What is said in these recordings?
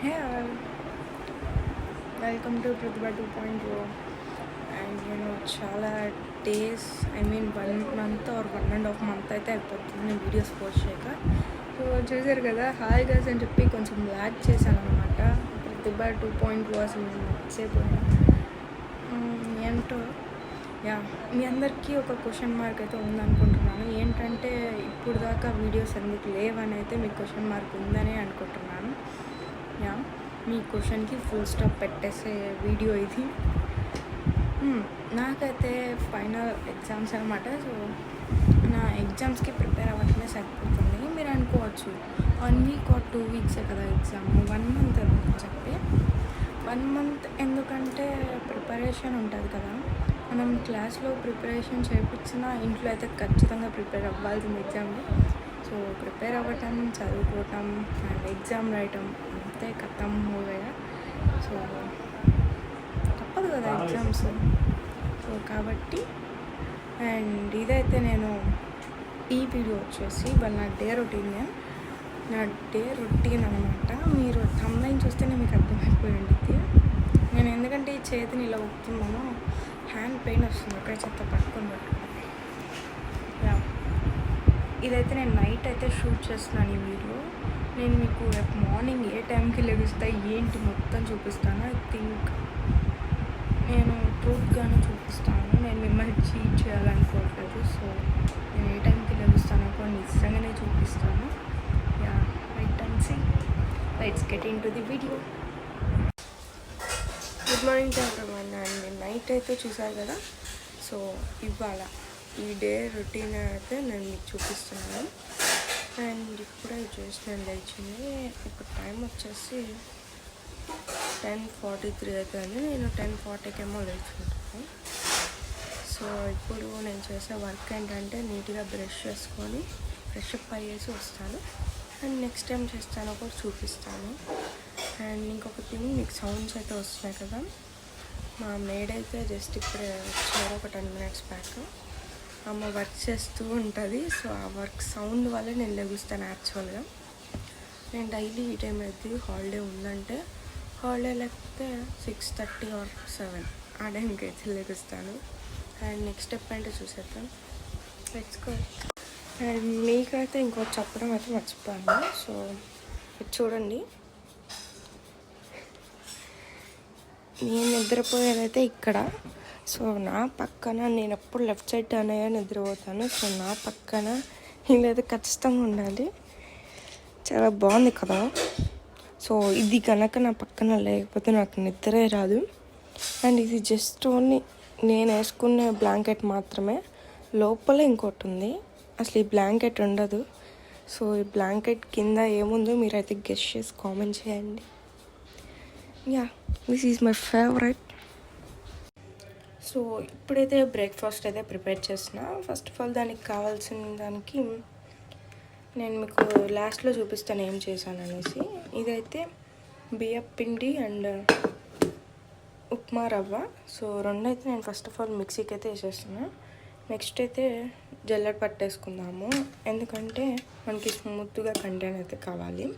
Hey all, welcome to Pratibha 2.0. And నేను చాలా days one month or 1.5 month అయితే అయిపోతుంది నేను వీడియోస్ పోస్ట్ చేయక. సో చూసారు కదా, హాయ్ గైస్ అని చెప్పి కొంచెం ల్యాగ్ చేశాను అనమాట. ప్రతిభ 2.0 అసలు నేను మర్చిపోయాను. ఏంటో మీ అందరికీ ఒక క్వశ్చన్ మార్క్ అయితే ఉందనుకుంటున్నాను. ఏంటంటే ఇప్పుడు దాకా వీడియోస్ ఎందుకు లేవని అయితే మీకు క్వశ్చన్ మార్క్ ఉందని అనుకుంటున్నాను. మీ క్వశ్చన్కి ఫుల్ స్టాప్ పెట్టేసే వీడియో ఇది. నాకైతే ఫైనల్ ఎగ్జామ్స్ అనమాట. సో నా ఎగ్జామ్స్కి ప్రిపేర్ అవ్వటమే సరిపోతుంది. మీరు అనుకోవచ్చు 1 వీక్ ఆర్ 2 వీక్సే కదా ఎగ్జామ్, 1 మంత్ ఎందుకు చెప్పి. 1 మంత్ ఎందుకంటే ప్రిపరేషన్ ఉంటుంది కదా. మనం క్లాస్లో ప్రిపరేషన్ చేయించినా ఇంట్లో అయితే ఖచ్చితంగా ప్రిపేర్ అవ్వాల్సింది ఎగ్జామ్లో. సో ప్రిపేర్ అవ్వటం, చదువుకోవటం అండ్ ఎగ్జామ్ రాయటం అంతే కథం మూవయ్యా. సో తప్పదు కదా ఎగ్జామ్స్. సో కాబట్టి అండ్ ఇదైతే నేను ఈ వీడియో వచ్చేసి వాళ్ళ నా డే రొటీన్ అనమాట. మీరు థంబ్నైల్ చూస్తేనే మీకు అర్థమైపోయి ఉండిద్ది. నేను ఎందుకంటే ఈ చేతిని ఇలా ఊపుతున్నాను, హ్యాండ్ పెయిన్ వస్తుంది అక్కడ చెత్త పట్టుకొని. ఇదైతే నేను నైట్ అయితే షూట్ చేస్తున్నాను ఈ వీడియో. నేను మీకు రేపు మార్నింగ్ ఏ టైంకి లెగుస్తాయి ఏంటి మొత్తం చూపిస్తాను. ఐ థింక్ నేను ట్రూత్గానే చూపిస్తాను. నేను మిమ్మల్ని చీట్ చేయాలనుకోవట్లేదు. సో నేను ఏ టైంకి లెగుస్తానో కూడా నిజంగానే చూపిస్తాను. Right and see, let's get into the video. Good morning to everyone. And night అయితే చూసారు కదా. సో ఇవాళ ఈ డే రొటీన్ అయితే నేను మీకు చూపిస్తున్నాను. అండ్ ఇప్పుడే జస్ట్ నేను లేచింది. ఇప్పుడు టైం వచ్చేసి 10:43 అవుతుంది. నేను 10:40కేమో లేచుకుంటాను. సో ఇప్పుడు నేను చేసే వర్క్ ఏంటంటే నీట్గా బ్రష్ చేసుకొని ఫ్రెష్ అప్ అయ్యేసి వస్తాను. అండ్ నెక్స్ట్ టైం చేస్తానో కూడా చూపిస్తాను. అండ్ ఇంకొక థింగ్, మీకు సౌండ్స్ అయితే వస్తున్నాయి కదా. మా మేడ్ అయితే జస్ట్ ఇప్పుడే వచ్చారు ఒక 10 minutes బ్యాక్. అమ్మ వర్క్ చేస్తూ ఉంటుంది. సో ఆ వర్క్ సౌండ్ వల్ల నేను లెగుస్తాను. యాక్చువల్గా నేను డైలీ ఈ టైం అయితే హాలిడే ఉందంటే, హాలిడే లేకపోతే 6:30 ఆర్ 7 ఆ టైంకి అయితే లెగుస్తాను. అండ్ నెక్స్ట్ స్టెప్ అంటే చూసేద్దాం. Let's go. అండ్ మీకైతే ఇంకోటి చెప్పడం అయితే మర్చిపోయాను. సో ఇది చూడండి, నేను నిద్రపోయేదైతే ఇక్కడ. సో నా పక్కన నేను ఎప్పుడు లెఫ్ట్ సైడ్ టర్న్ అయ్యా నిద్రపోతాను. సో నా పక్కన వీళ్ళైతే ఖచ్చితంగా ఉండాలి. చాలా బాగుంది కదా. సో ఇది కనుక నా పక్కన లేకపోతే నాకు నిద్రే రాదు. అండ్ ఇది జస్ట్ ఓన్లీ నేను వేసుకునే బ్లాంకెట్ మాత్రమే. లోపల ఇంకోటి ఉంది, అసలు ఈ బ్లాంకెట్ ఉండదు. సో ఈ బ్లాంకెట్ కింద ఏముందో మీరైతే గెస్ చేసి కామెంట్ చేయండి. This is my favourite. So ఇప్పుడైతే బ్రేక్ఫాస్ట్ అయితే ప్రిపేర్ చేస్తున్నా. ఫస్ట్ ఆఫ్ ఆల్ దానికి కావాల్సిన దానికి నేను మీకు లాస్ట్లో చూపిస్తాను ఏం చేశాను అనేసి. ఇదైతే బియ్యం పిండి అండ్ ఉప్మా రవ్వ. సో రెండైతే నేను ఫస్ట్ ఆఫ్ ఆల్ మిక్సీకి అయితే వేసేస్తున్నా. నెక్స్ట్ అయితే జల్లెడ పట్టేసుకుందాము, ఎందుకంటే మనకి స్మూత్గా కంటెంట్ అయితే కావాలి,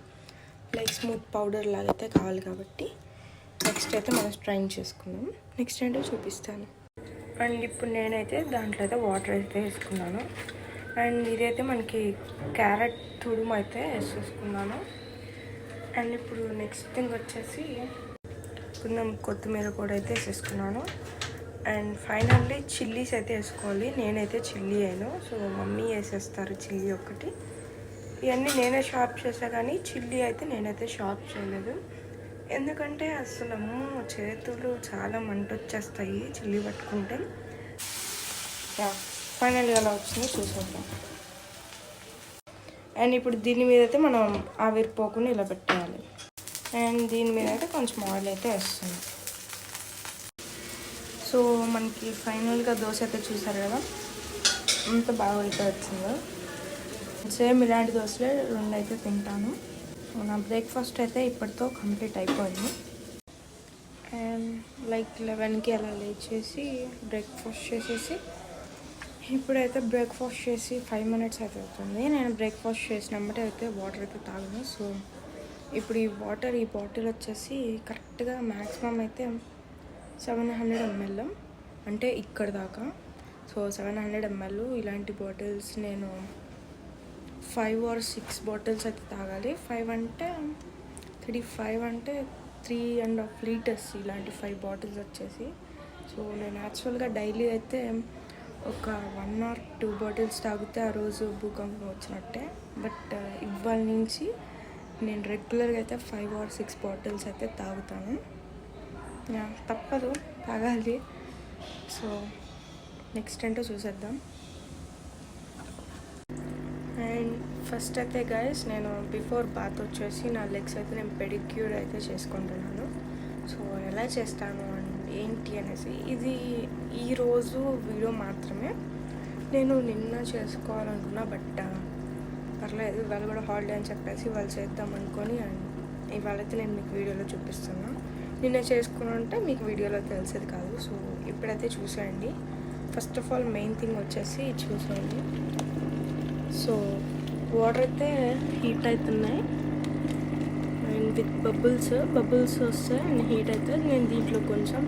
లైక్ స్మూత్ పౌడర్ లాగా అయితే కావాలి. కాబట్టి నెక్స్ట్ అయితే మనం స్ట్రైన్ చేసుకుందాం. నెక్స్ట్ ఏంటో చూపిస్తాను. అండ్ ఇప్పుడు నేనైతే దాంట్లో అయితే వాటర్ అయితే వేసుకున్నాను. అండ్ ఇదైతే మనకి క్యారెట్ తురుము అయితే వేసేసుకున్నాను. అండ్ ఇప్పుడు నెక్స్ట్ థింగ్ వచ్చేసి కొంచెం కొత్తిమీర కూడా అయితే వేసేసుకున్నాను. అండ్ ఫైనల్లీ చిల్లీస్ అయితే వేసుకోవాలి. నేనైతే చిల్లీ అయ్యాను, సో మమ్మీ వేసేస్తారు చిల్లీ ఒకటి. ఇవన్నీ నేనే షార్ప్ చేసా, కానీ చిల్లీ అయితే నేనైతే షార్ప్ చేయలేదు. ఎందుకంటే అసలు చేతులు చాలా మంట వచ్చేస్తాయి చిల్లీ పట్టుకుంటే. ఫైనల్గా అలా వచ్చింది చూసేద్దాం. అండ్ ఇప్పుడు దీని మీద అయితే మనం ఆవిరిపోకుండా ఇలా పెట్టేయాలి. అండ్ దీని మీద అయితే కొంచెం ఆయిల్ అయితే వేస్తుంది. సో మనకి ఫైనల్గా దోశ అయితే చూసారు కదా, అంత బాగా అయితే వచ్చిందో. సేమ్ ఇలాంటి దోశలే 2 అయితే తింటాను. సో నా బ్రేక్ఫాస్ట్ అయితే ఇప్పటితో కంప్లీట్ అయిపోయింది. అండ్ లైక్ 11కి అలా లేచేసి బ్రేక్ఫాస్ట్ చేసేసి ఇప్పుడైతే బ్రేక్ఫాస్ట్ చేసి 5 minutes అయితే అవుతుంది. నేను బ్రేక్ఫాస్ట్ చేసినప్పుడు అయితే వాటర్ అయితే తాగను. సో ఇప్పుడు ఈ బాటిల్ వచ్చేసి కరెక్ట్గా మ్యాక్సిమం అయితే 700 ml, అంటే ఇక్కడ దాకా. సో 700 ml ఇలాంటి బాటిల్స్ నేను 5 or 6 బాటిల్స్ అయితే తాగాలి. 5 అంటే 35 అంటే 3.5 liters ఇలాంటి 5 బాటిల్స్ వచ్చేసి. సో నేను యాక్చువల్గా డైలీ అయితే ఒక 1 or 2 బాటిల్స్ తాగితే ఆ రోజు భూకంపం వచ్చినట్టే. బట్ ఇవాళ నుంచి నేను రెగ్యులర్గా అయితే 5 or 6 బాటిల్స్ అయితే తాగుతాను. తప్పదు, తాగాలి. సో నెక్స్ట్ ఏంటో చూసేద్దాం. అండ్ ఫస్ట్ అయితే గైస్, నేను బిఫోర్ బాత్ వచ్చేసి నా లెగ్స్ అయితే నేను పెడిక్యూర్ అయితే చేసుకుంటున్నాను. సో ఎలా చేస్తాను ఏంటి అనేసి ఇది ఈరోజు వీడియో మాత్రమే. నేను నిన్న చేసుకోవాలనుకున్నా, బట్ పర్లేదు ఇవాళ కూడా హాలిడే అని చెప్పేసి ఇవాళ చేద్దాం అనుకొని ఇవాళైతే నేను మీకు వీడియోలో చూపిస్తున్నా. నిన్న చేసుకుని ఉంటే మీకు వీడియోలో తెలిసేది కాదు. సో ఇప్పుడైతే చూసేయండి. First of all main thing వచ్చేసి చూసేయండి. సో వాటర్ అయితే హీట్ అవుతున్నాయి అండ్ విత్ బబుల్స్ వస్తాయి అండ్ హీట్ అయితే నేను దీంట్లో కొంచెం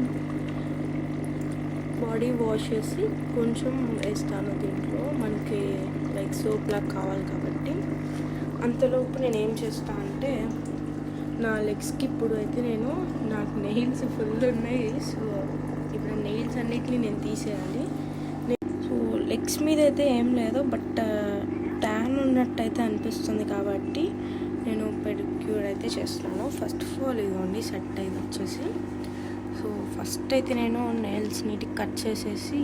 బాడీ వాష్ చేసి కొంచెం వేస్తాను. దీంట్లో మనకి లైక్ సోప్లా కావాలి కాబట్టి. అంతలోపు నేను ఏం చేస్తాను అంటే నా లెగ్స్కి ఇప్పుడు అయితే నాకు నెయిల్స్ ఫుల్ ఉన్నాయి. సో ఇప్పుడు నెయిల్స్ అన్నిటిని నేను తీసేయాలి. సో లెగ్స్ మీద అయితే ఏం లేదు, బట్ ట్యాన్ ఉన్నట్టయితే అనిపిస్తుంది కాబట్టి నేను పెడిక్యూర్ అయితే చేస్తున్నాను. ఫస్ట్ ఆఫ్ ఆల్ ఇదిగోండి సెట్ అయింది వచ్చేసి. సో ఫస్ట్ అయితే నేను నెయిల్స్ నీట్గా కట్ చేసేసి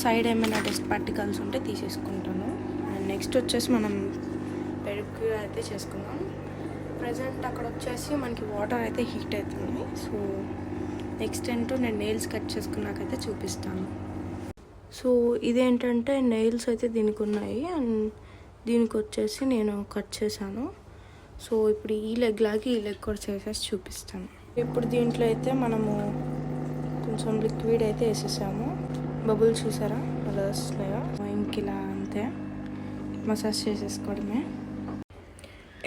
సైడ్ ఏమైనా డస్ట్ పార్టికల్స్ ఉంటే తీసేసుకుంటాను. అండ్ నెక్స్ట్ వచ్చేసి మనం పెడిక్యూర్ అయితే చేసుకుందాం. ప్రజెంట్ అక్కడ వచ్చేసి మనకి వాటర్ అయితే హీట్ అవుతుంది. సో నెక్స్ట్ ఏంటో నేను నెయిల్స్ కట్ చేసుకున్నాకైతే చూపిస్తాను. సో ఇదేంటంటే నెయిల్స్ అయితే దీనికి ఉన్నాయి అండ్ దీనికి వచ్చేసి నేను కట్ చేశాను. సో ఇప్పుడు ఈ లెగ్ లాగి ఈ లెగ్ కూడా చేసేసి చూపిస్తాను. ఇప్పుడు దీంట్లో అయితే మనము కొంచెం లిక్విడ్ అయితే వేసేసాము. బబుల్స్ చూసారా అలా వస్తున్నాయో, ఇంకిలా అంతే మసాజ్ చేసేసుకోవడమే.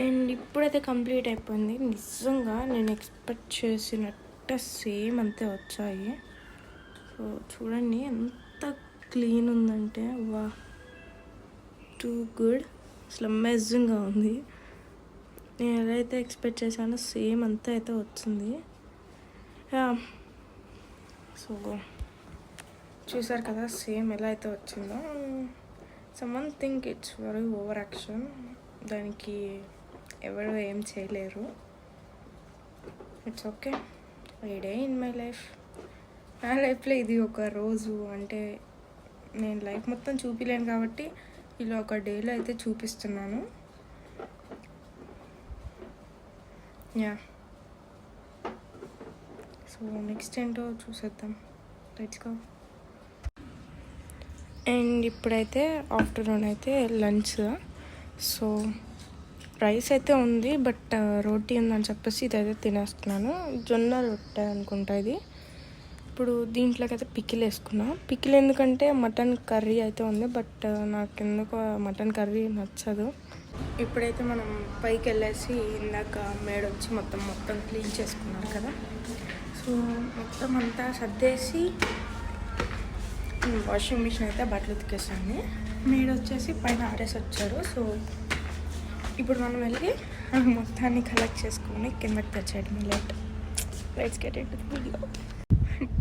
అండ్ ఇప్పుడైతే కంప్లీట్ అయిపోయింది. నిజంగా నేను ఎక్స్పెక్ట్ చేసినట్టే సేమ్ అంతే వచ్చాయి. సో చూడండి ఎంత క్లీన్ ఉందంటే, వా టూ గుడ్, అసలు అమేజింగ్గా ఉంది. నేను ఏదైతే ఎక్స్పెక్ట్ చేశానో సేమ్ అంతా అయితే వచ్చింది. సో చూసారు కదా సేమ్ ఎలా అయితే వచ్చిందో. Someone think it's very over action, దానికి ఎవరు ఏం చేయలేరు. It's okay, A day in my life. నా లైఫ్లో ఇది ఒక రోజు, అంటే నేను లైఫ్ మొత్తం చూపించలేను కాబట్టి ఇలా ఒక డేలో అయితే చూపిస్తున్నాను. యా, సో నెక్స్ట్ ఏంటో చూసేద్దాం. Let's go. అండ్ ఇప్పుడైతే ఆఫ్టర్నూన్ అయితే లంచ్. సో రైస్ అయితే ఉంది, బట్ రోటీ ఉందని చెప్పేసి ఇదైతే తినేస్తున్నాను. జొన్న రొట్టె అనుకుంటా ఇది. ఇప్పుడు దీంట్లోకి అయితే పికిల్ వేసుకున్నా. పికిల్ ఎందుకంటే మటన్ కర్రీ అయితే ఉంది, బట్ నాకు ఎందుకో మటన్ కర్రీ నచ్చదు. ఇప్పుడైతే మనం పైకి వెళ్ళేసి ఇందాక మేడ వచ్చి మొత్తం క్లీన్ చేసుకున్నారు కదా. సో మొత్తం అంతా సర్దేసి వాషింగ్ మిషన్ అయితే బట్టలు ఉతికేసాను. మేడ వచ్చేసి పైన ఆరేసి వచ్చారు. సో ఇప్పుడు మనం వెళ్ళి మొత్తాన్ని కలెక్ట్ చేసుకొని కిందకి తెచ్చేయడం. Let's get it video.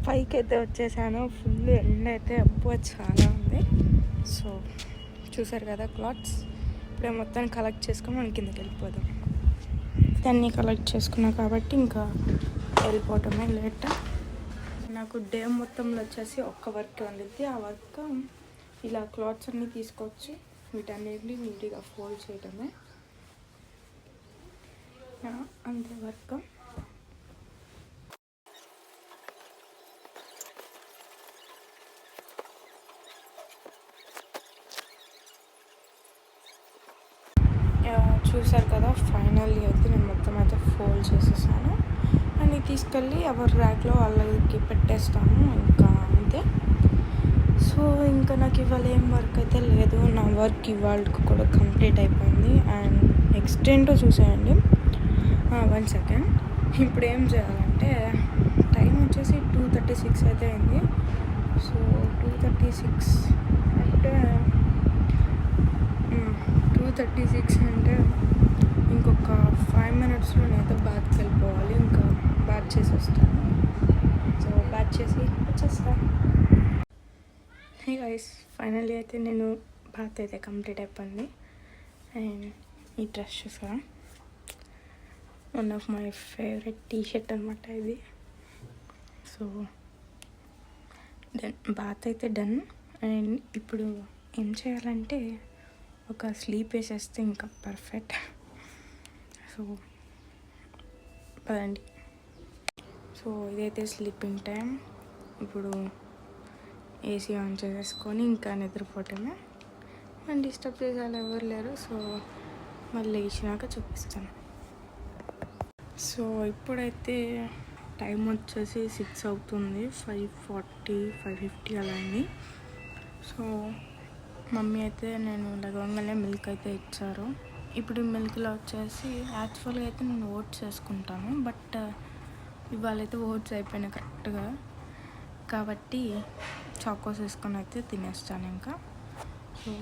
పైకి అయితే వచ్చేసాను. ఫుల్ ఎండ అయితే అబ్బో చాలా ఉంది. సో చూసారు కదా క్లాత్స్. ఇప్పుడే మొత్తాన్ని కలెక్ట్ చేసుకొని మనం కిందకి వెళ్ళిపోదాం. దాన్ని కలెక్ట్ చేసుకున్నా కాబట్టి ఇంకా వెళ్ళిపోవటమే లేట్. నాకు డే మొత్తంలో వచ్చేసి ఒక్క వర్క్ వండిద్ది. ఆ వర్క్ ఇలా క్లాత్స్ అన్నీ తీసుకొచ్చి వీటన్నిటిని నీట్గా ఫోల్డ్ చేయటమే అంతే వర్క్. చూసారు కదా ఫైనల్లీ అయితే నేను మొత్తం అయితే ఫోల్డ్ చేసేసాను. అండ్ తీసుకెళ్ళి ఎవరి ర్యాక్లో వాళ్ళకి పెట్టేస్తాను. ఇంకా అంతే. సో ఇంకా నాకు ఇవాళ ఏం వర్క్ అయితే లేదు. నా వర్క్ ఇవాళకి కూడా కంప్లీట్ అయిపోయింది. అండ్ నెక్స్ట్ ఏంటో చూసేయండి. 1 సెకండ్. ఇప్పుడు ఏం చేయాలంటే టైం వచ్చేసి 2:36 అయితే అయింది. సో 2:36 అంటే 2:36 అంటే ఇంకొక 5 మినిట్స్లో నేనైతే బాత్కి వెళ్ళిపోవాలి. ఇంకా బాత్ చేసి వస్తాను. సో బాత్ చేసి వచ్చేస్తాను. హే గైస్, ఫైనల్లీ అయితే నేను బాత్ అయితే కంప్లీట్ అయిపోయింది. అండ్ ఈ డ్రెస్ చూసా, one of my favourite t-shirt అనమాట ఇది. సో డన్, బాత్ అయితే డన్. అండ్ ఇప్పుడు ఏం చేయాలంటే ఒక స్లీప్ వేసేస్తే ఇంకా పర్ఫెక్ట్. సో పదండి. సో ఇదైతే స్లీపింగ్ టైం. ఇప్పుడు ఏసీ ఆన్ చేసేసుకొని ఇంకా నిద్రపోవటమే. అండ్ డిస్టర్బ్ చేసే వాళ్ళు ఎవరు లేరు. సో మళ్ళీ లేచినాక చూపిస్తాను. సో ఇప్పుడైతే టైం వచ్చేసి 6 అవుతుంది. 5:40, 5:50 అలా అయింది. సో మమ్మీ అయితే నేను లగవంగానే మిల్క్ అయితే ఇచ్చారు. ఇప్పుడు మిల్క్లో వచ్చేసి యాక్చువల్గా అయితే నేను ఓట్స్ వేసుకుంటాను, బట్ ఇవాళ అయితే ఓట్స్ అయిపోయినాయి కరెక్ట్గా. కాబట్టి చాకోస్ వేసుకొని అయితే తినేస్తాను ఇంకా. సో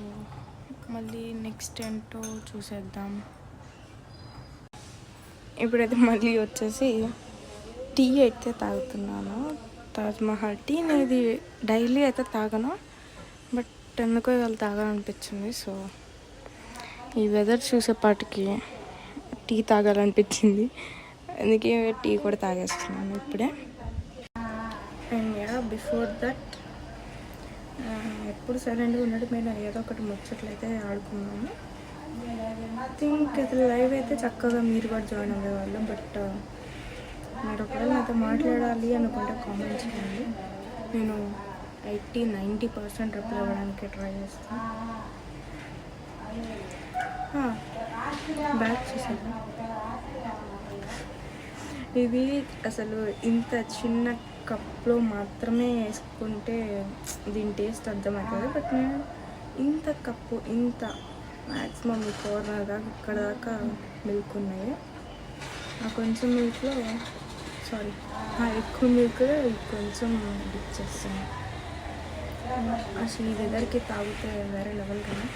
మళ్ళీ నెక్స్ట్ ఏంటో చూసేద్దాం. ఇప్పుడైతే మళ్ళీ వచ్చేసి టీ అయితే తాగుతున్నాను, తాజ్మహల్ టీ. నేను ఇది డైలీ అయితే తాగను, బట్ ఎందుకో ఇవాళ తాగాలనిపించింది. సో ఈ వెదర్ చూసేపాటికి టీ తాగాలనిపించింది, అందుకే టీ కూడా తాగేస్తున్నాను ఇప్పుడే. అండ్ బిఫోర్ దట్ ఎప్పుడు సైలెంట్గా ఉన్నట్టు మేము ఏదో ఒకటి ముచ్చట్లయితే ఆడుకున్నాము. ఐ థింక్ ఇది లైవ్ అయితే చక్కగా మీరు కూడా జాయిన్ అయ్యేవాళ్ళు. బట్ మీరు ఒకవేళ నాతో మాట్లాడాలి అనుకుంటే కామెంట్స్ చేయండి. నేను 80-90% రిప్లై ఇవ్వడానికి ట్రై చేస్తాను. బ్యాగ్ చూసాను, ఇది అసలు ఇంత చిన్న కప్లో మాత్రమే వేసుకుంటే దీని టేస్ట్ అర్థమవుతుంది. బట్ నేను ఇంత కప్పు, ఇంత మ్యాక్సిమం ఈ కార్నర్ దాకా ఇక్కడ దాకా మిల్క్ ఉన్నాయి. ఆ కొంచెం మిల్క్లో ఎక్కువ మిల్క్లో కొంచెం డిప్ చేస్తాను. అసలు ఈ వెదర్కి తాగితే వేరే లెవెల్ కదా.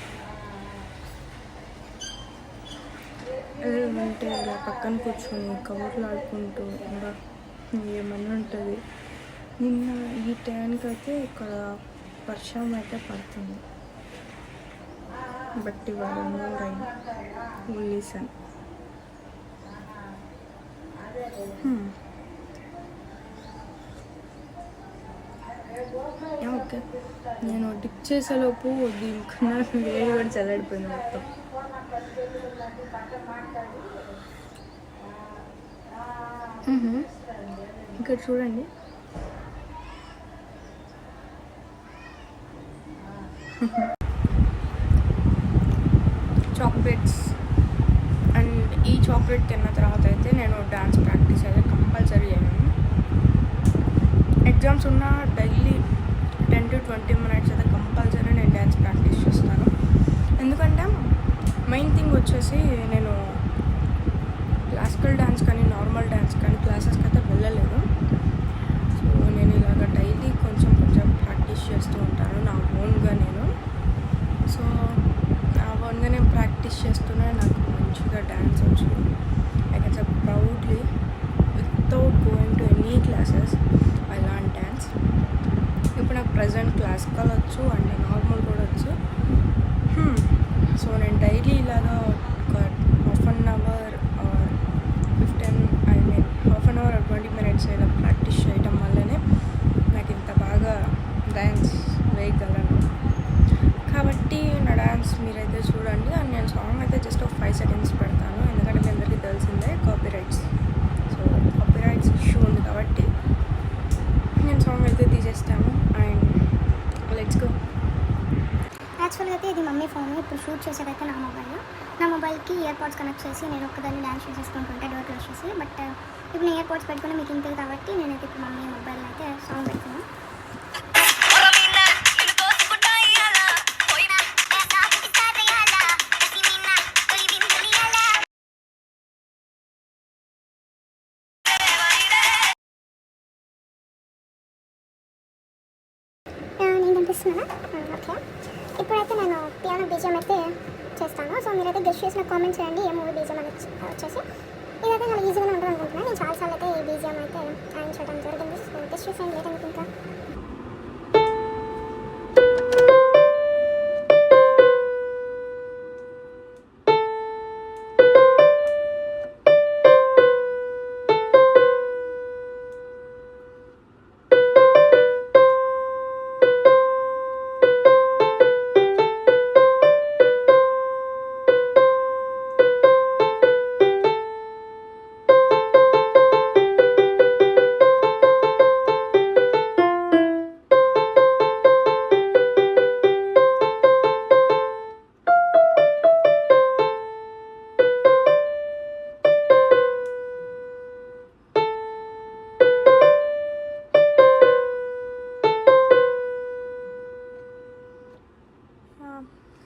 అంటే ఇలా పక్కన కూర్చొని కవర్లు ఆడుకుంటూ ఇంకా ఏమన్నా ఉంటుంది. నిన్న ఈ టైంకి అయితే ఇక్కడ వర్షం అయితే పడుతుంది, బట్ ఇవాళ no rain, only sun. Okay, నేను డిప్ చేసేలోపు దీనికన్నా వేడి కూడా చల్లడిపోయింది మొత్తం. ఇక్కడ చూడండి, చాక్లెట్స్. అండ్ ఈ చాక్లెట్ తిన్న తర్వాత అయితే నేను డాన్స్ ప్రాక్టీస్ అయితే కంపల్సరీ చేయను. ఎగ్జామ్స్ ఉన్న డైలీ 10-20 మినిట్స్ అయితే కంపల్సరీ నేను డ్యాన్స్ ప్రాక్టీస్ చేస్తాను. ఎందుకంటే మెయిన్ థింగ్ వచ్చేసి నేను క్లాసికల్ డ్యాన్స్ కానీ నార్మల్ డ్యాన్స్ కానీ క్లాసెస్కి అయితే వెళ్ళలేదు. సో నేను ఇలాగ డైలీ కొంచెం ప్రాక్టీస్ చేస్తూ ఉంటాను నా ఓన్గా నేను. సో నా ఓన్గా నేను ప్రాక్టీస్ చేస్తూనే నాకు మంచిగా డ్యాన్స్ వచ్చు. I can say proudly, without going to any classes I learn dance. ఇప్పుడు నాకు ప్రజెంట్ క్లాసికల్ వచ్చు అండ్ నార్మల్ కూడా వచ్చు. సో నేను డైలీ ఇలాగా ఒక half an hour or 20 minutes ఇలా ప్రాక్టీస్ చేయడం వల్లనే నాకు ఇంత బాగా డ్యాన్స్ వేయగలను. కాబట్టి నా డ్యాన్స్ మీరైతే చూడండి. అండ్ నేను సాంగ్ అయితే జస్ట్ ఒక 5 సెకండ్స్ పెడతాను, ఎందుకంటే మీ అందరికీ తెలిసిందే కాపీరైట్స్. సో కాపీరైట్స్ ఇష్యూ ఉంది కాబట్టి నేను సాంగ్ అయితే తీసేస్తాను. And let's go. యాక్చువల్గా అయితే ఇది మమ్మీ ఫోన్. ఇప్పుడు షూట్ చేసేదైతే నా మొబైల్కి ఇయర్ పాడ్స్ కనెక్ట్ చేసి నేను ఒక్కదాన్ని డ్యాన్స్ చేసేసుకుంటుంటే డోర్ క్లోజ్ చేసి. బట్ ఇప్పుడు నేను ఇయర్ పాడ్స్ పెట్టుకుని మీకు ఇంతే కాబట్టి నేనైతే ఇప్పుడు మమ్మీ మొబైల్ అయితే సాంగ్ పెట్టుకున్నాను. కనిపిస్తుందా? ఓకే, ఇప్పుడైతే నేను పియానో బీజియం అయితే చేస్తాను. సో మీరైతే గెస్ట్ చేసిన కామెంట్ చేయండి ఏ మూవీ బీజియం అని వచ్చేసి. ఇదైతే చాలా ఈజీగానే ఉంటుంది అనుకుంటున్నాను. నేను చాలాసార్లు అయితే ఈ బీజియం అయితే ఆడించడం జరిగింది. సో గెస్ట్ చేసేయండి లేట్ అనుకుంటా.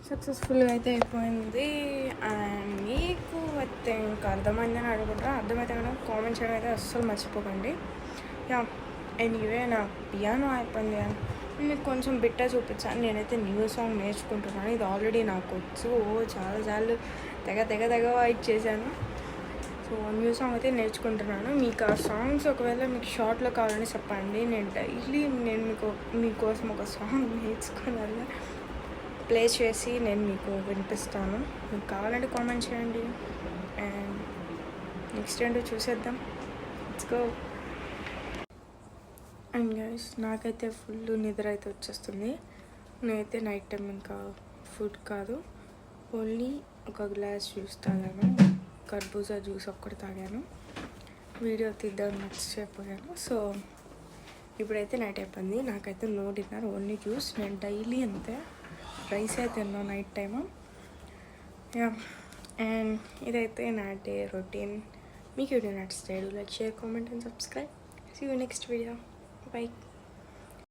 ఇంకా సక్సెస్ఫుల్గా అయితే అయిపోయింది. అండ్ మీకు అయితే ఇంకా అర్థమైందని అనుకుంటా. అర్థమైతే కనుక కామెంట్ చేయడం అయితే అస్సలు మర్చిపోకండి. యా, ఎనీవే నా పియానో అయిపోయింది అని మీకు కొంచెం బిట్టా చూపించాను. నేనైతే న్యూ సాంగ్ నేర్చుకుంటున్నాను. ఇది ఆల్రెడీ నాకు వచ్చు. చాలాసార్లు తెగ వైట్ చేశాను. సో న్యూ సాంగ్ అయితే నేర్చుకుంటున్నాను. మీకు ఆ సాంగ్స్ ఒకవేళ మీకు షార్ట్లో కావాలని చెప్పండి. నేను డైలీ మీకోసం ఒక సాంగ్ నేర్చుకున్నాను, ప్లే చేసి నేను మీకు వినిపిస్తాను. మీకు కావాలంటే కామెంట్ చేయండి. అండ్ నెక్స్ట్ ఏంటో చూసేద్దాం. Let's go. అండ్ గైస్, నాకైతే ఫుల్ నిద్ర అయితే వచ్చేస్తుంది. నేనైతే నైట్ టైం ఇంకా ఫుడ్ కాదు, ఓన్లీ ఒక గ్లాస్ జ్యూస్ తాగాను. కర్బూజా జ్యూస్ ఒక్కటి తాగాను. వీడియో తీద్దామని మర్చిపోయాను. సో ఇప్పుడైతే నైట్ అయిపోయింది. నాకైతే నో డిన్నర్, ఓన్లీ జ్యూస్. నేను డైలీ అంతే, రైస్ అయితే తిన్నాను నైట్ టైము. యా, అండ్ ఇదైతే నా డే రొటీన్. మీకు వీడియో నచ్చితే like, share, comment and subscribe. See you next video. Bye.